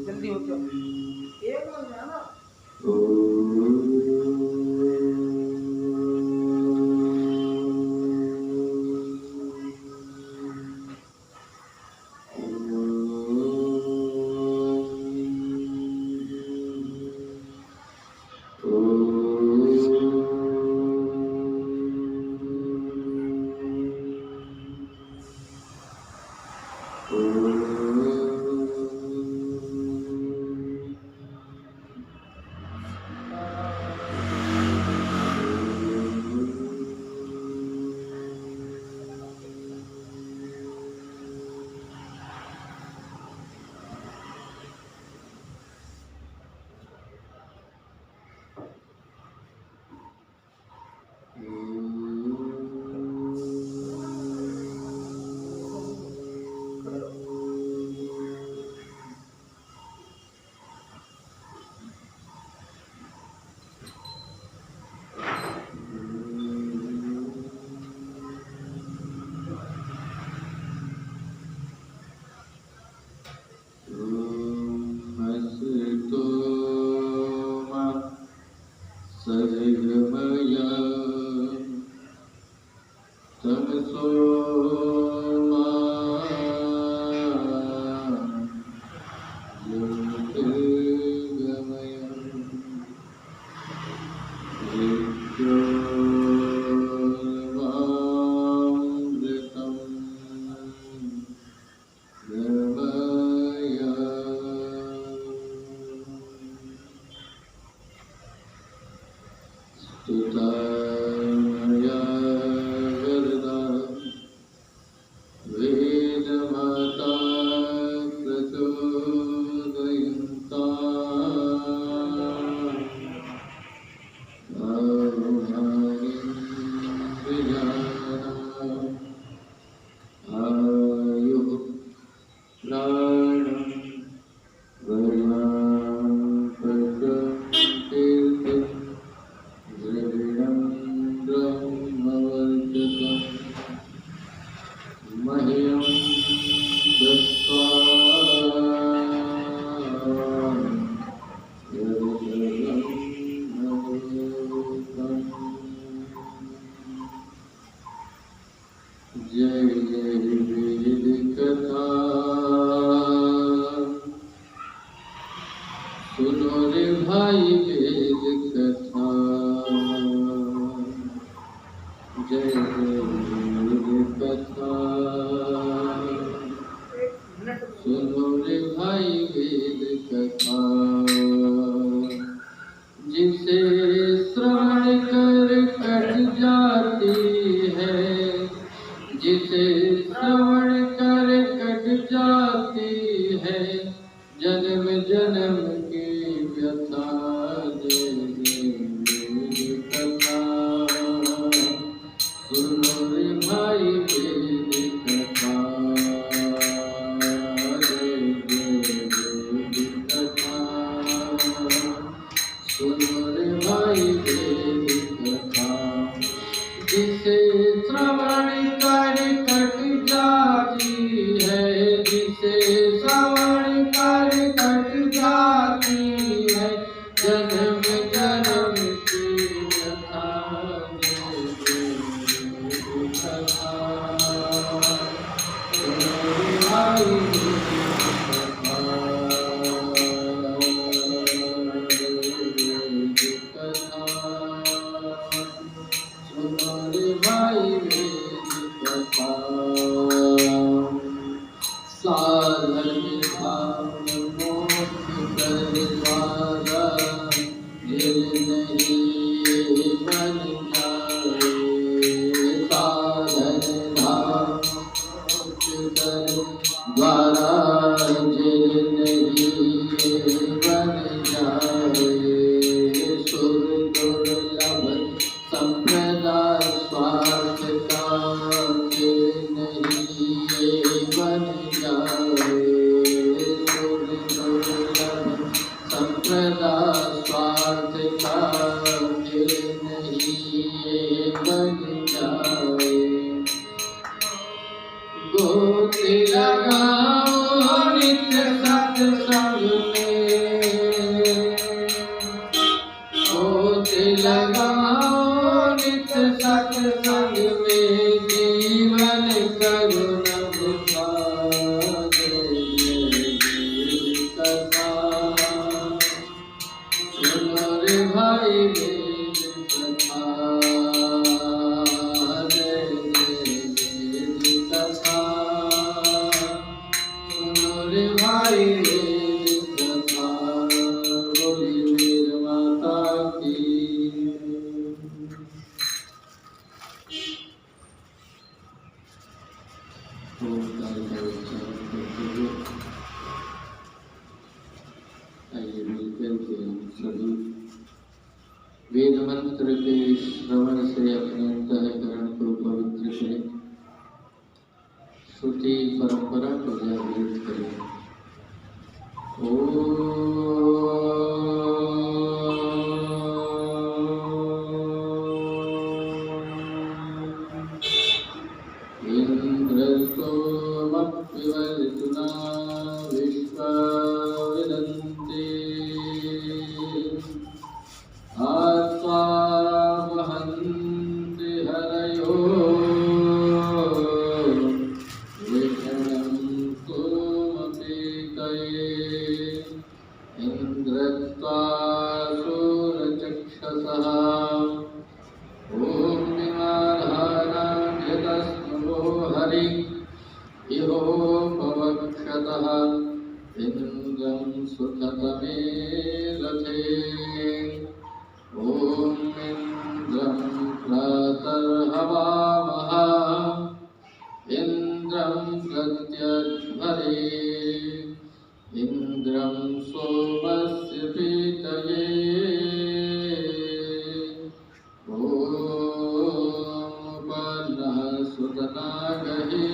जल्दी हो तो एक बार जाना निभाई कथा बोली वीर माता की। ओंकार का उच्चारण करते हुए आइए मिलकर के सभी वेद मंत्र के श्रवण से अपने अंतःकरण को पवित्र करें, श्रुति परंपरा को जागृत करें। इंद्र सोमप्यवर्तुना विश्वा विदन्ति आत्मा वहन्ति हरयो विषणं सोमपीतये इन्द्रत्वा सूरचक्षसः ॐ निमाधानान्यतस्मो हरि इहो पवक्षतः इन्द्रं सुखतमे रथे ॐ इन्द्रं प्रातर्हवामः इन्द्रं प्रत्यध्वरे इन्द्रं सोमस्य पीतये ॐ पर्णः सुतनागहे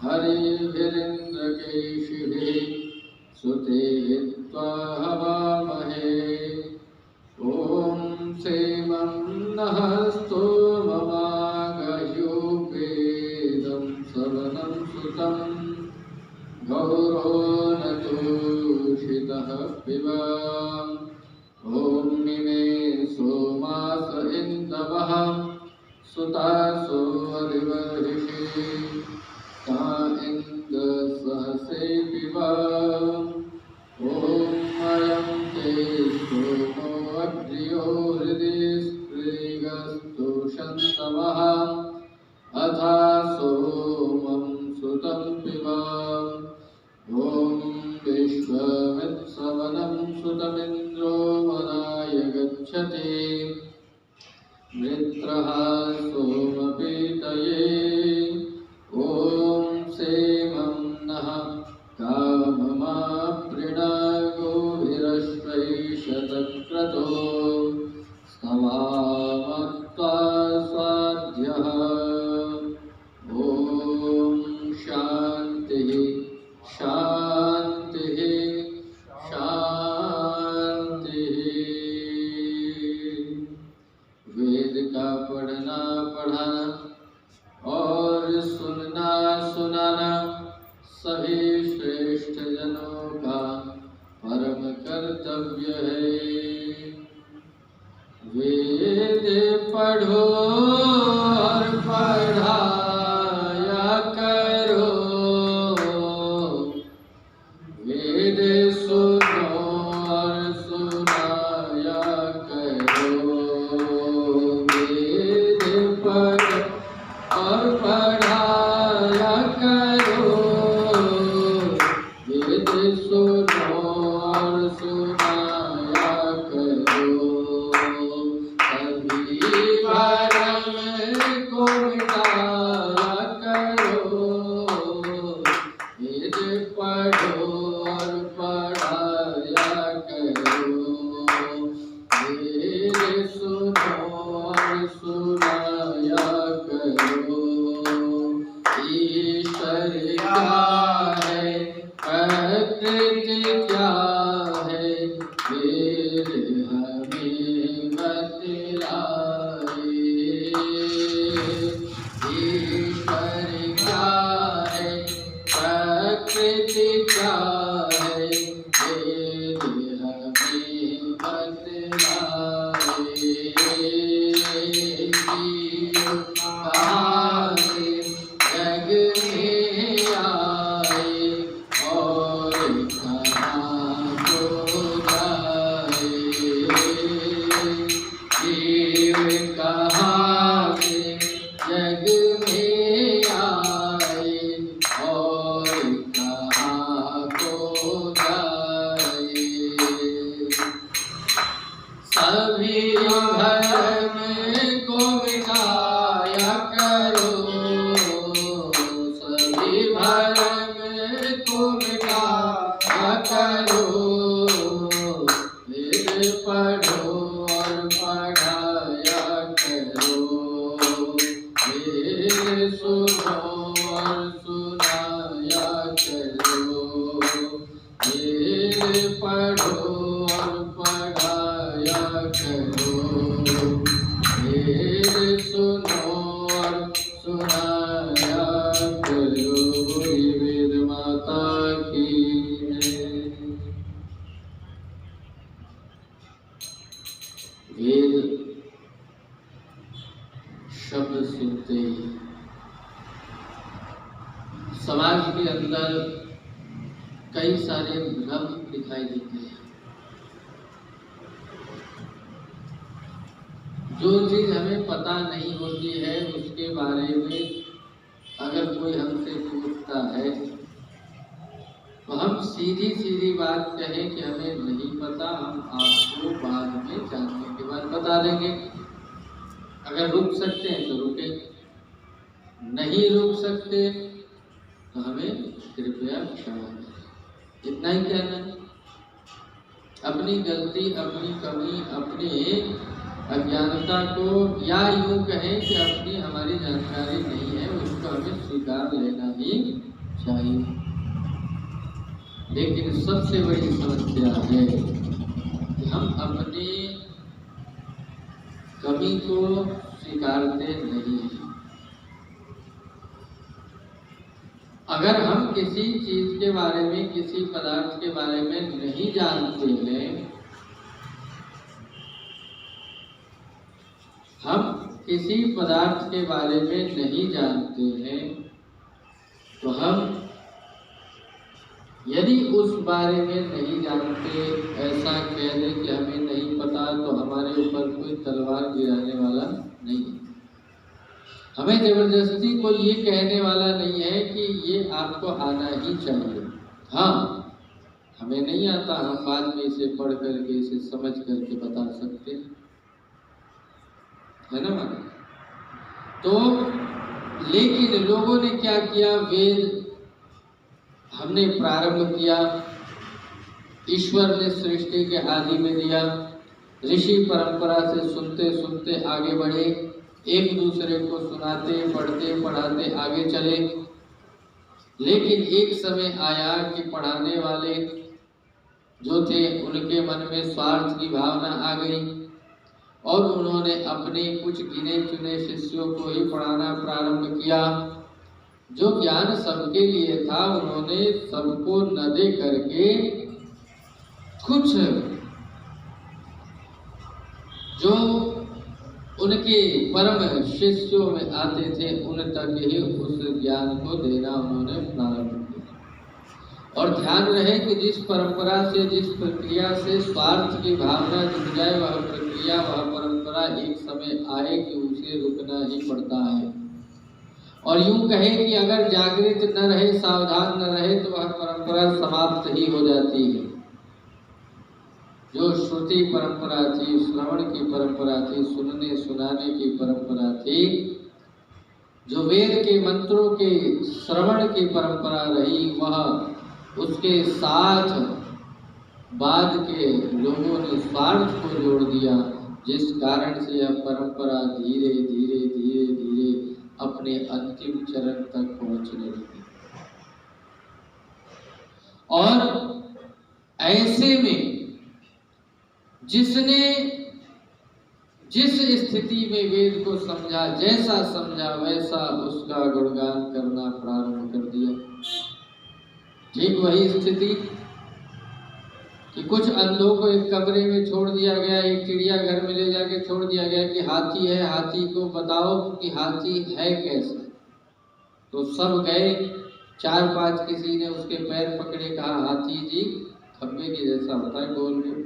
हरिभिरिन्द्रकेशिभिः सुते त्वा हवामहे ॐ सेवं नः स्तोममागह्योपेदं सवनं सुतं गौरो न दूषितः पिबा ॐ मिमे सोमास इन्दवः सुतासो हरिवर्षि ता इन्द्र सहसे पिबा ॐ अयं ते सोमो अग्र्यो हृदि स्त्रीगस्तुषन्तमः अथा सोमं सुतं पिबा ॐ विश्वमित्सवनं सुतमिन्द्रो वनाय गच्छति मित्रः सोमपीतये ॐ सेवं नः काममाप्रीणागोभिरश्वैशतक्रतो स्तवामत्वा स्वाद्यः ॐ शान्तिः शान्तिः शान्तिः। वेद का पढ़ना पढ़ाना और सुनना सुनाना सभी श्रेष्ठ जनों का परम कर्तव्य है। वेद पढ़ो और पढ़ाया करो, वेद सुनो और सुनाया करो। वेद पढ़ो और पढ़ाया करो, वेद सुनो और सुनाया करो। सभी भरम को मिटाया करो, वेद पढ़ो और पढ़ाया करो। वेद सुनो और सुनाया करो। ईश्वर क्या है, प्रकृति क्या है, वेद हमें बतलाए। ईश्वर क्या है, प्रकृति क्या है, वेद हमें बतलाए। कहाँ से जग में आए और कहाँ को जाए। जीव कहाँ से जग में आए और कहाँ जाए। सभी भरम को मिटाया करो, सभी भरम को मिटाया करो। वेद पढ़ो और पढ़ाया करो, वेद सुनो और सुनाया करो। वेद पढ़ो और पढ़ाया करो, वेद सुनो और सुनाया करो। बोलिए वेद माता की जय। वेद शब्द सुनते ही समाज के अंदर कई सारे भ्रम दिखाई देते हैं। जो चीज हमें पता नहीं होती है उसके बारे में अगर कोई हमसे पूछता है तो हम सीधी सीधी बात कहें कि हमें नहीं पता, हम आपको बाद में जानने के बाद बता देंगे। अगर रुक सकते हैं तो रुके, नहीं रुक सकते तो हमें कृपया क्षमा करें। इतना ही कहना है। अपनी गलती, अपनी कमी, अपनी अज्ञानता को या यूं कहें कि अपनी हमारी जानकारी नहीं है उसको हमें स्वीकार लेना ही चाहिए। लेकिन सबसे बड़ी समस्या है कि हम अपनी कमी को स्वीकारते नहीं हैं। अगर हम किसी चीज के बारे में, किसी पदार्थ के बारे में नहीं जानते हैं, हम किसी पदार्थ के बारे में नहीं जानते हैं तो हम यदि उस बारे में नहीं जानते ऐसा कह दें कि हमें नहीं पता तो हमारे ऊपर कोई तलवार गिराने वाला नहीं है। हमें जबरदस्ती कोई ये कहने वाला नहीं है कि ये आपको आना ही चाहिए। हाँ, हमें नहीं आता, हम बाद में इसे पढ़ करके इसे समझ करके बता सकते हैं, है ना माना? तो लेकिन लोगों ने क्या किया, वेद हमने प्रारंभ किया, ईश्वर ने सृष्टि के आदि में दिया, ऋषि परंपरा से सुनते सुनते आगे बढ़े, एक दूसरे को सुनाते पढ़ते पढ़ाते आगे चले। लेकिन एक समय आया कि पढ़ाने वाले जो थे उनके मन में स्वार्थ की भावना आ गई और उन्होंने अपने कुछ गिने चुने शिष्यों को ही पढ़ाना प्रारंभ किया। जो ज्ञान सबके लिए था उन्होंने सबको न दे करके कुछ जो उनके परम शिष्यों में आते थे उन तक ही उस ज्ञान को देना उन्होंने प्रारंभ किया। और ध्यान रहे कि जिस परंपरा से, जिस प्रक्रिया से स्वार्थ की भावना जुट जाए वह प्रक्रिया, वह परंपरा एक समय आए कि उसे रुकना ही पड़ता है। और यूं कहे कि अगर जागृत न रहे, सावधान न रहे तो वह परंपरा समाप्त ही हो जाती है। जो श्रुति परंपरा थी, श्रवण की परंपरा थी, सुनने सुनाने की परंपरा थी, जो वेद के मंत्रों के श्रवण की परंपरा रही, वह उसके साथ बाद के लोगों ने स्वार्थ को जोड़ दिया, जिस कारण से यह परंपरा धीरे धीरे धीरे धीरे अपने अंतिम चरण तक पहुंचने लगी। और ऐसे में जिसने जिस स्थिति में वेद को समझा, जैसा समझा वैसा उसका गुणगान करना प्रारंभ कर दिया। ठीक वही स्थिति कि कुछ अंधों को एक कमरे में छोड़ दिया गया, एक चिड़ियाघर में ले जाके छोड़ दिया गया कि हाथी है, हाथी को बताओ कि हाथी है कैसे। तो सब गए, 4-5 किसी ने उसके पैर पकड़े, कहा हाथी जी खम्बे के जैसा होता है, गोल गोल।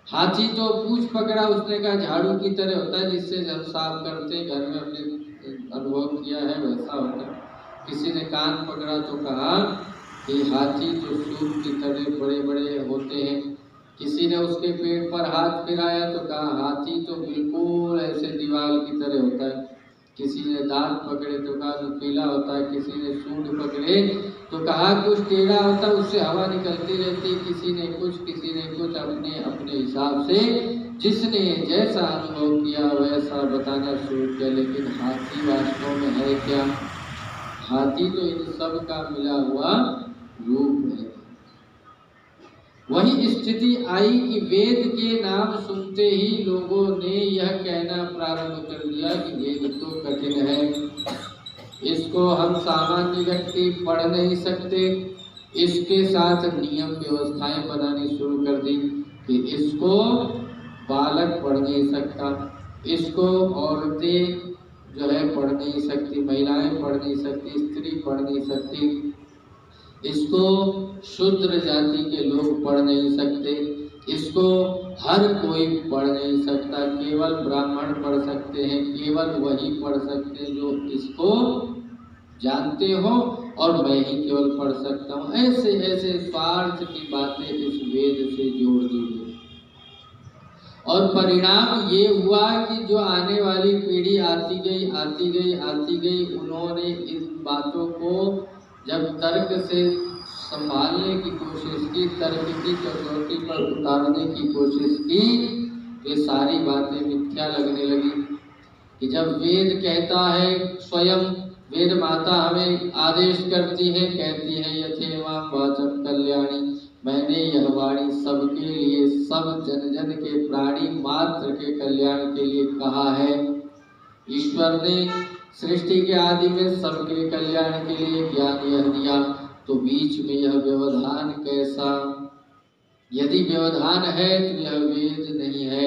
हाथी तो पूंछ पकड़ा, उसने कहा झाड़ू की तरह होता है जिससे हम साफ करते हैं, घर में अपने अनुभव किया है वैसा होता है। किसी ने कान पकड़ा तो कहा कि हाथी जो सूर की तरह बड़े बड़े होते हैं। किसी ने उसके पेट पर हाथ फिराया तो कहा हाथी तो बिल्कुल ऐसे दीवार की तरह होता है। किसी ने दांत पकड़े तो कहा नुकीला होता है। किसी ने सूंड पकड़े तो कहा कुछ टेढ़ा होता है, उससे हवा निकलती रहती। किसी ने कुछ अपने अपने हिसाब से जिसने जैसा अनुभव किया वैसा बताना शुरू किया। लेकिन हाथी वास्तव में है क्या? हाथी तो इन सब का मिला हुआ रूप है। वही स्थिति आई कि वेद के नाम सुनते ही लोगों ने यह कहना प्रारंभ कर दिया कि वेद तो कठिन है, इसको हम सामान्य व्यक्ति पढ़ नहीं सकते। इसके साथ नियम व्यवस्थाएं बनानी शुरू कर दी कि इसको बालक पढ़ नहीं सकता, इसको औरतें जो है पढ़ नहीं सकती, महिलाएं पढ़ नहीं सकती, स्त्री पढ़ नहीं सकती, इसको शूद्र जाति के लोग पढ़ नहीं सकते, इसको हर कोई पढ़ नहीं सकता, केवल ब्राह्मण पढ़ सकते हैं, केवल वही पढ़ सकते हैं जो इसको जानते हो, और मैं ही केवल पढ़ सकता हूँ। ऐसे ऐसे स्वार्थ की बातें इस वेद से जोड़ दी गई। और परिणाम ये हुआ कि जो आने वाली पीढ़ी आती गई, उन्होंने इन बातों को जब तर्क से संभालने की कोशिश की, तर्क की कसौटी पर उतारने की कोशिश की, ये सारी बातें मिथ्या लगने लगी। कि जब वेद कहता है, स्वयं वेद माता हमें आदेश करती है, कहती है यथेवां वाचम कल्याणी, मैंने यह वाणी सबके लिए, सब जन जन के प्राणी मात्र के कल्याण के लिए कहा है। ईश्वर ने सृष्टि के आदि में सबके कल्याण के लिए ज्ञान यह दिया, तो बीच में यह व्यवधान कैसा? यदि व्यवधान है तो यह वेद नहीं है,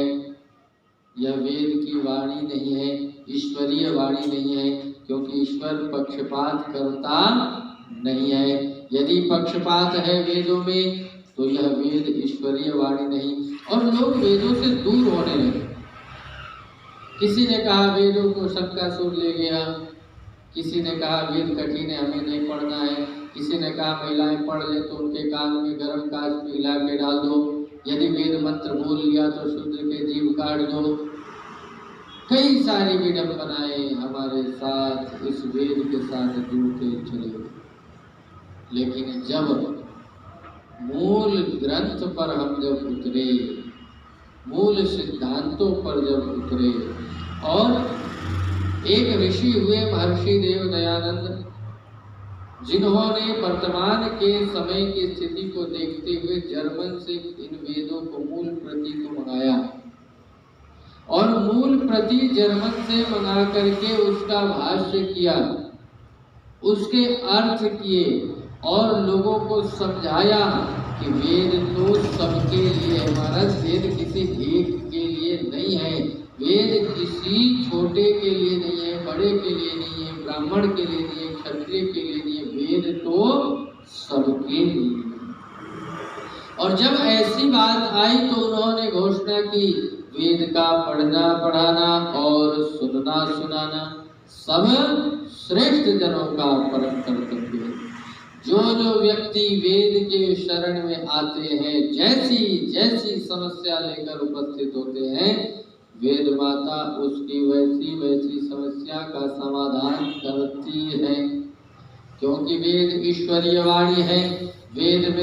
यह वेद की वाणी नहीं है, ईश्वरीय वाणी नहीं है, क्योंकि ईश्वर पक्षपात करता नहीं है। यदि पक्षपात है वेदों में तो यह वेद ईश्वरीय वाणी नहीं। और लोग वेदों से दूर होने लगे। किसी ने कहा वेदों को शंकासुर ले गया, किसी ने कहा वेद कठिन है, हमें नहीं पढ़ना है, किसी ने कहा महिलाएं पढ़ ले तो उनके कान में गर्म कांच पिघला के डाल दो, यदि वेद मंत्र बोल लिया तो शूद्र के जीभ काट दो। कई सारी विडंबनाएं हमारे साथ इस वेद के साथ जुड़ते चले। लेकिन जब मूल ग्रंथ पर हम जब उतरे, मूल सिद्धांतों पर जब उतरे, और एक ऋषि हुए महर्षि देव दयानंद, जिन्होंने वर्तमान के समय की स्थिति को देखते हुए जर्मन से इन वेदों को मूल प्रति को मंगाया, और मूल प्रति जर्मन से मंगा करके उसका भाष्य किया, उसके अर्थ किए, और लोगों को समझाया कि वेद तो सबके लिए है। महाराज, वेद किसी एक के लिए नहीं है, वेद किसी छोटे के लिए नहीं है, बड़े के लिए नहीं है, ब्राह्मण के लिए नहीं है, क्षत्रिय के लिए नहीं है, वेद तो सबके लिए। और जब ऐसी बात आई तो उन्होंने घोषणा की, वेद का पढ़ना पढ़ाना और सुनना सुनाना सब श्रेष्ठ जनों का परम कर्तव्य है। जो जो व्यक्ति वेद के शरण में आते हैं, जैसी जैसी समस्या लेकर उपस्थित होते हैं, वेद माता उसकी वैसी वैसी समस्या का समाधान करती है, क्योंकि वेद ईश्वरीय वाणी है। वेद में